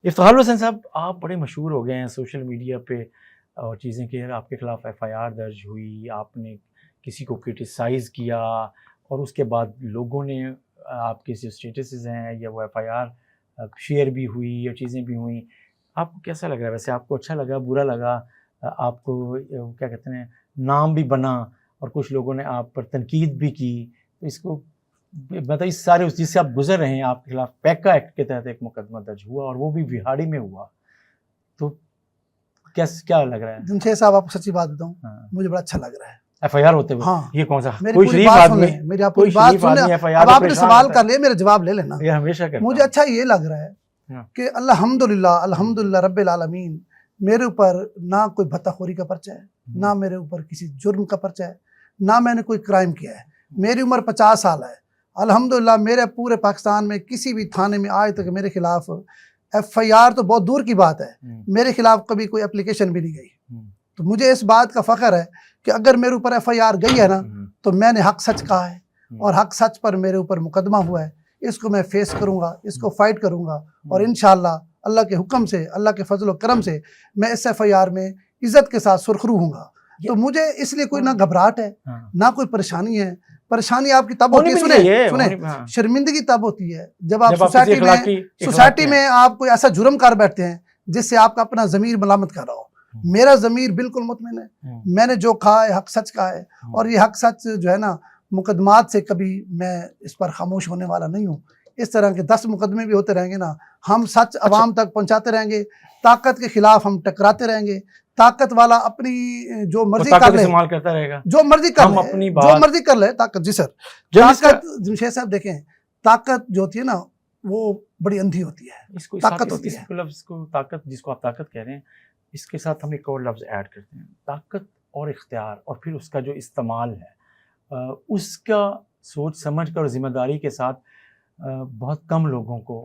इफ्तिखार हुसैन साहब, आप बड़े मशहूर हो गए हैं सोशल मीडिया पे और चीज़ें कि आपके ख़िलाफ़ एफ़आईआर दर्ज हुई, आपने किसी को क्रिटिसाइज़ किया और उसके बाद लोगों ने आपके जो स्टेटसेस हैं या वो एफ़आईआर शेयर भी हुई या चीज़ें भी हुई। आपको कैसा लग रहा है वैसे? आपको अच्छा लगा, बुरा लगा? आपको क्या कहते हैं, नाम भी बना और कुछ लोगों ने आप पर तनकीद भी की, तो इसको मतलब इस सारे उस जिससे आप गुजर रहे हैं, आपके खिलाफ पैका एक्ट के तहत एक मुकदमा दर्ज हुआ और वो भी विहाड़ी में हुआ, तो क्या लग रहा है? जमशेद साहब, आपको सच्ची बात बताऊं, हाँ। मुझे बड़ा अच्छा लग रहा है। एफआईआर होते हुए? हाँ, ये कौन सा मेरी कोई पूरी शरीफ बात आदमी, सुने, मेरी आप कोई पूरी बात शरीफ आदमी सुने। एफआईआर अब आपने सवाल कर लिया, मेरा जवाब ले लेना। ये हमेशा करता मुझे अच्छा ये लग रहा है हाँ। कि अल्हम्दुलिल्लाह अल्हम्दुलिल्लाह रब्बिल आलमीन, मेरे ऊपर ना कोई भत्ताखोरी का पर्चा है, ना मेरे ऊपर किसी जुर्म का पर्चा है, ना मैंने कोई क्राइम किया है। मेरी उम्र 50 साल है। अल्हम्दुलिल्लाह मेरे पूरे पाकिस्तान में किसी भी थाने में आज तक मेरे खिलाफ एफआईआर तो बहुत दूर की बात है, मेरे खिलाफ कभी कोई एप्लीकेशन भी नहीं गई। तो मुझे इस बात का फख्र है कि अगर मेरे ऊपर एफआईआर गई है ना, तो मैंने हक सच कहा है और हक सच पर मेरे ऊपर मुकदमा हुआ है। इसको मैं फेस करूंगा, इसको फाइट करूंगा और इंशाअल्लाह अल्लाह के हुक्म से, अल्लाह के फजल व करम से मैं इस एफआईआर में इज्जत के साथ सुरखरू हूँगा। तो मुझे इसलिए कोई ना घबराहट है, ना कोई परेशानी है। परेशानी आपकी तब होती है, सुने शर्मिंदगी तब होती है जब आप सोसाइटी में आप कोई ऐसा जुर्म कर बैठते हैं जिससे आपका अपना ज़मीर मलामत कर रहा हो। मेरा ज़मीर बिल्कुल मुतमईन है, मैंने जो कहा है हक सच कहा है और ये हक सच जो है ना, मुकदमात से कभी मैं इस पर खामोश होने वाला नहीं हूँ। इस तरह के 10 मुकदमे भी होते रहेंगे ना, हम सच अवाम तक पहुँचाते रहेंगे। ताकत के खिलाफ हम टकराते रहेंगे। ताकत वाला अपनी जो मर्जी कर ले, इस्तेमाल करता रहेगा, जो मर्जी कर ले, अपनी जो मर्जी कर ले। ताकत, जी सर, ताकत जमशेद साहब देखें, ताकत जो होती है ना वो बड़ी अंधी होती है। इसको ताकत होती है, इसको ताकत, जिसको आप ताकत कह रहे हैं, इसके साथ हम एक और लफ्ज़ ऐड करते हैं, ताकत और इख्तियार, और फिर उसका जो इस्तेमाल है उसका सोच समझ कर और ज़िम्मेदारी के साथ बहुत कम लोगों को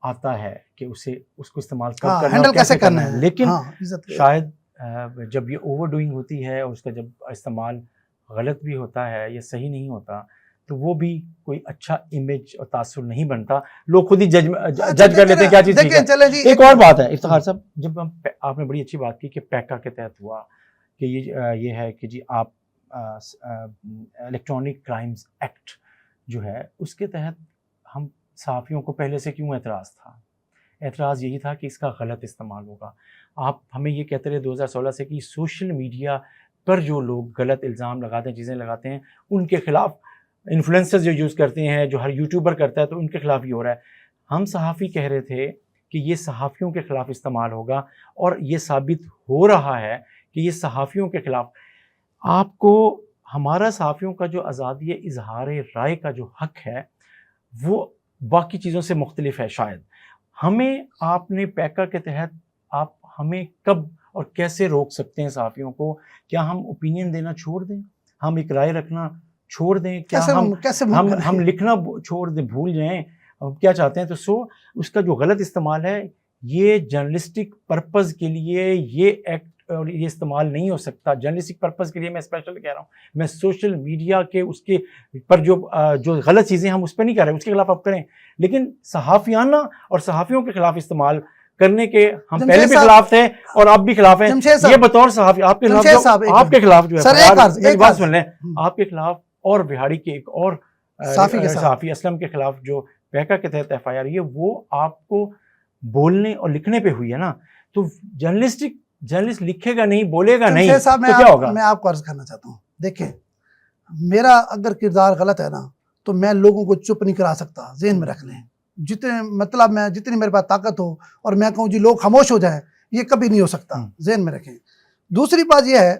आता है कि उसको इस्तेमाल कब करना, हैंडल कैसे करना है। लेकिन शायद जब ये ओवर डूइंग होती है और उसका जब इस्तेमाल गलत भी होता है या सही नहीं होता, तो वो भी कोई अच्छा इमेज और तासुर नहीं बनता। लोग खुद ही जज कर लेते हैं क्या चीज़ ठीक है। एक और बात है इफ्तिखार साहब, जब आपने बड़ी अच्छी बात की कि पैका के तहत हुआ कि ये है कि जी आप इलेक्ट्रॉनिक क्राइम्स एक्ट जो है उसके तहत हम सहाफ़ियों को पहले से क्यों एतराज़ था? एतराज़ यही था कि इसका गलत इस्तेमाल होगा। आप हमें ये कहते रहे 2016 से कि सोशल मीडिया पर जो लोग गलत इल्ज़ाम लगाते हैं, चीज़ें लगाते हैं, उनके खिलाफ इन्फ्लुएंसर्स जो यूज़ करते हैं, जो हर यूट्यूबर करता है, तो उनके खिलाफ ही हो रहा है। हम सहाफ़ी कह रहे थे कि ये सहाफ़ियों के खिलाफ इस्तेमाल होगा और ये साबित हो रहा है कि ये सहाफ़ियों के खिलाफ। आपको हमारा सहाफ़ियों का जो आज़ादी इज़हार राय का जो हक़ है वो बाकी चीज़ों से मुख्तलिफ है शायद। हमें आपने पैका के तहत आप हमें कब और कैसे रोक सकते हैं सहाफ़ियों को? क्या हम ओपिनियन देना छोड़ दें? हम एक राय रखना छोड़ दें? क्या हम लिखना छोड़ दें, भूल जाएँ? क्या चाहते हैं? तो उसका जो गलत इस्तेमाल है, ये जर्नलिस्टिक पर्पज़ के लिए ये एक्ट और ये इस्तेमाल नहीं हो सकता। जर्नलिस्टिक पर्पज़ के लिए मैं स्पेशल कह रहा हूँ, मैं सोशल मीडिया के उसके पर जो गलत चीज़ें हम उस पर नहीं कर रहे, उसके खिलाफ आप करें, लेकिन सहाफ़ियाना और सहाफ़ियों के खिलाफ इस्तेमाल करने के हम पहले भी खिलाफ थे और आप भी खिलाफ हैं। ये बतौर सहाफ़ी आपके खिलाफ जो है, बात सुन लें, आपके खिलाफ और बिहाड़ी के एक और सहाफ़ी असलम के खिलाफ जो पैका के तहत एफआईआर है, वो आपको बोलने और लिखने पे हुई है ना। तो जर्नलिस्ट लिखेगा नहीं, बोलेगा नहीं, तो क्या होगा? मैं आपको अर्ज करना चाहता हूँ, देखिए मेरा अगर किरदार गलत है ना, तो मैं लोगों को चुप नहीं करा सकता। ज़हन में रख लें, जितनी मेरे पास ताकत हो और मैं कहूँ जी लोग खामोश हो जाएं, ये कभी नहीं हो सकता। ज़हन में रखें। दूसरी बात यह है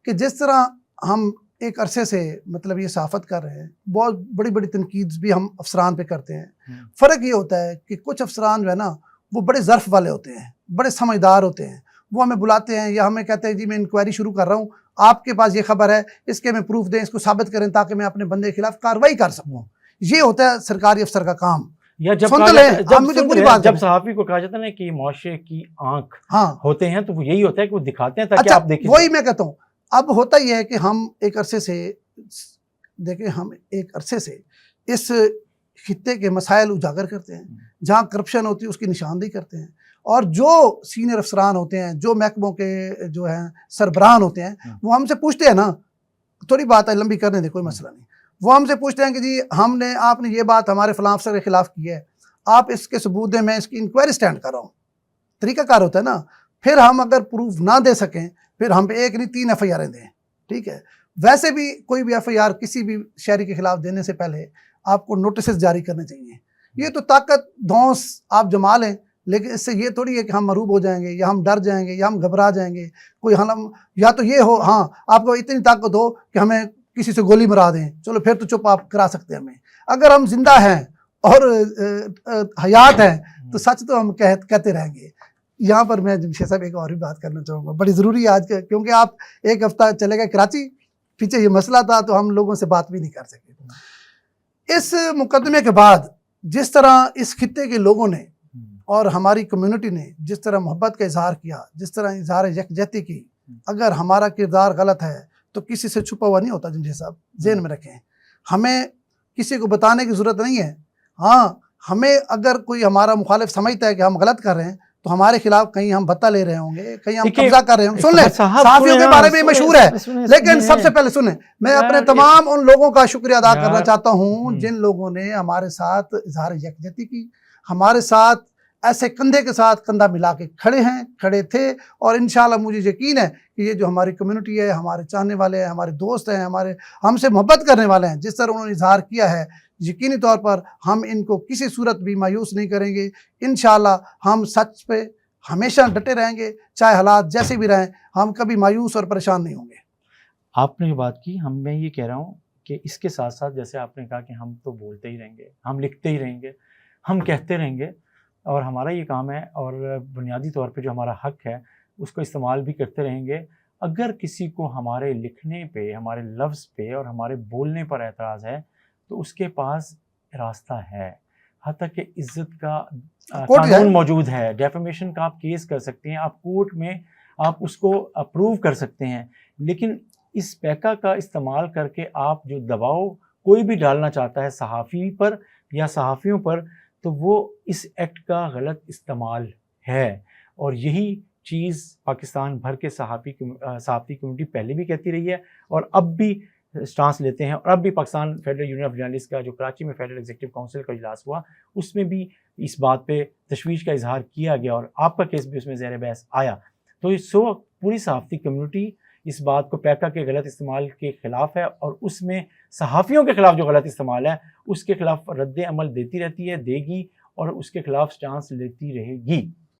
कि जिस तरह हम एक अरसे से ये सहाफ़त कर रहे हैं, बहुत बड़ी बड़ी तनकीद भी हम अफसरान पे करते हैं। फ़र्क ये होता है कि कुछ अफसरान जो है ना वो बड़े ज़र्फ़ वाले होते हैं, बड़े समझदार होते हैं। वो हमें बुलाते हैं या हमें कहते हैं जी मैं इंक्वायरी शुरू कर रहा हूँ, आपके पास ये खबर है, इसके में प्रूफ दें, इसको साबित करें ताकि मैं अपने बंदे के खिलाफ कार्रवाई कर सकूँ। ये होता है सरकारी अफसर का काम। या जब सहाफ़ी को कहा जाता है ना कि मुआशरे की आंख होते हैं, तो वो यही होता है कि वो दिखाते हैं ताकि आप देखें। वही मैं कहता हूँ। अब होता ही है कि हम एक अरसे से इस खित्ते के मसाइल उजागर करते हैं। जहाँ करप्शन होती है उसकी निशानदेही करते हैं। اور جو سینئر افسران ہوتے ہیں، جو محکموں کے جو ہیں سربراہان ہوتے ہیں، وہ ہم سے پوچھتے ہیں نا، تھوڑی بات ہے لمبی کرنے دیں، کوئی مسئلہ نہیں، وہ ہم سے پوچھتے ہیں کہ جی آپ نے یہ بات ہمارے فلاں افسر کے خلاف کی ہے، آپ اس کے ثبوت دیں، میں اس کی انکوائری سٹینڈ کر رہا ہوں، طریقہ کار ہوتا ہے نا۔ پھر ہم اگر پروف نہ دے سکیں، پھر ہم پہ 1 نہیں 3 FIR دیں، ٹھیک ہے۔ ویسے بھی کوئی بھی FIR کسی بھی شہری کے خلاف دینے سے پہلے آپ کو نوٹسز جاری کرنے چاہیے۔ یہ تو طاقت دھونس آپ جما لیں، لیکن اس سے یہ تھوڑی ہے کہ ہم مروب ہو جائیں گے یا ہم ڈر جائیں گے یا ہم گھبرا جائیں گے، کوئی ہم یا تو یہ ہو ہاں آپ کو اتنی طاقت ہو کہ ہمیں کسی سے گولی مرا دیں، چلو پھر تو چپ آپ کرا سکتے ہیں ہمیں۔ اگر ہم زندہ ہیں اور حیات ہیں تو سچ تو ہم کہتے رہیں گے۔ یہاں پر میں جمشید صاحب ایک اور بھی بات کرنا چاہوں گا، بڑی ضروری ہے آج کے، کیونکہ آپ 1 ہفتہ چلے گئے کراچی، پیچھے یہ مسئلہ تھا تو ہم لوگوں سے بات بھی نہیں کر سکے۔ اس مقدمے کے بعد جس طرح اس خطے کے لوگوں نے اور ہماری کمیونٹی نے جس طرح محبت کا اظہار کیا، جس طرح اظہار یکجہتی کی، اگر ہمارا کردار غلط ہے تو کسی سے چھپا ہوا نہیں ہوتا جمشید صاحب، ذہن میں رکھیں۔ ہمیں کسی کو بتانے کی ضرورت نہیں ہے۔ ہاں ہمیں اگر کوئی ہمارا مخالف سمجھتا ہے کہ ہم غلط کر رہے ہیں تو ہمارے خلاف کہیں ہم بھتہ لے رہے ہوں گے، کہیں ہم قبضہ کر رہے ہوں گے۔ سن لیں، صحافیوں کے بارے میں مشہور ہے، لیکن سب سے پہلے سنیں، میں اپنے تمام ان لوگوں کا شکریہ ادا کرنا چاہتا ہوں جن لوگوں نے ہمارے ساتھ اظہار یکجہتی کی، ہمارے ساتھ ایسے کندھے کے ساتھ کندھا ملا کے کھڑے تھے، اور انشاءاللہ مجھے یقین ہے کہ یہ جو ہماری کمیونٹی ہے، ہمارے چاہنے والے ہیں، ہمارے دوست ہیں، ہم سے محبت کرنے والے ہیں، جس طرح انہوں نے اظہار کیا ہے، یقینی طور پر ہم ان کو کسی صورت بھی مایوس نہیں کریں گے۔ انشاءاللہ ہم سچ پہ ہمیشہ ڈٹے رہیں گے، چاہے حالات جیسے بھی رہیں، ہم کبھی مایوس اور پریشان نہیں ہوں گے۔ آپ نے جو بات کی، میں یہ کہہ رہا ہوں کہ اس کے ساتھ ساتھ جیسے آپ نے کہا کہ ہم تو بولتے ہی رہیں گے، ہم لکھتے ہی رہیں گے، ہم کہتے رہیں گے، اور ہمارا یہ کام ہے، اور بنیادی طور پہ جو ہمارا حق ہے اس کو استعمال بھی کرتے رہیں گے۔ اگر کسی کو ہمارے لکھنے پہ، ہمارے لفظ پہ اور ہمارے بولنے پر اعتراض ہے تو اس کے پاس راستہ ہے، حتیٰ کہ عزت کا قانون موجود ہے، ڈیفیمیشن کا آپ کیس کر سکتے ہیں، آپ کورٹ میں آپ اس کو اپروو کر سکتے ہیں، لیکن اس پیکا کا استعمال کر کے آپ جو دباؤ کوئی بھی ڈالنا چاہتا ہے صحافی پر یا صحافیوں پر، تو وہ اس ایکٹ کا غلط استعمال ہے۔ اور یہی چیز پاکستان بھر کے صحافی کمیونٹی پہلے بھی کہتی رہی ہے، اور اب بھی سٹانس لیتے ہیں، اور اب بھی Pakistan federal union of journalist کا جو کراچی میں فیڈرل ایگزیکٹو کونسل کا اجلاس ہوا، اس میں بھی اس بات پہ تشویش کا اظہار کیا گیا، اور آپ کا کیس بھی اس میں زیر بحث آیا۔ تو پوری صحافتی کمیونٹی اس بات کو پیکا کے غلط استعمال کے خلاف ہے، اور اس میں صحافیوں کے خلاف جو غلط استعمال ہے اس کے خلاف رد عمل دیتی رہتی ہے، دے گی، اور اس کے خلاف سٹانس لیتی رہے گی۔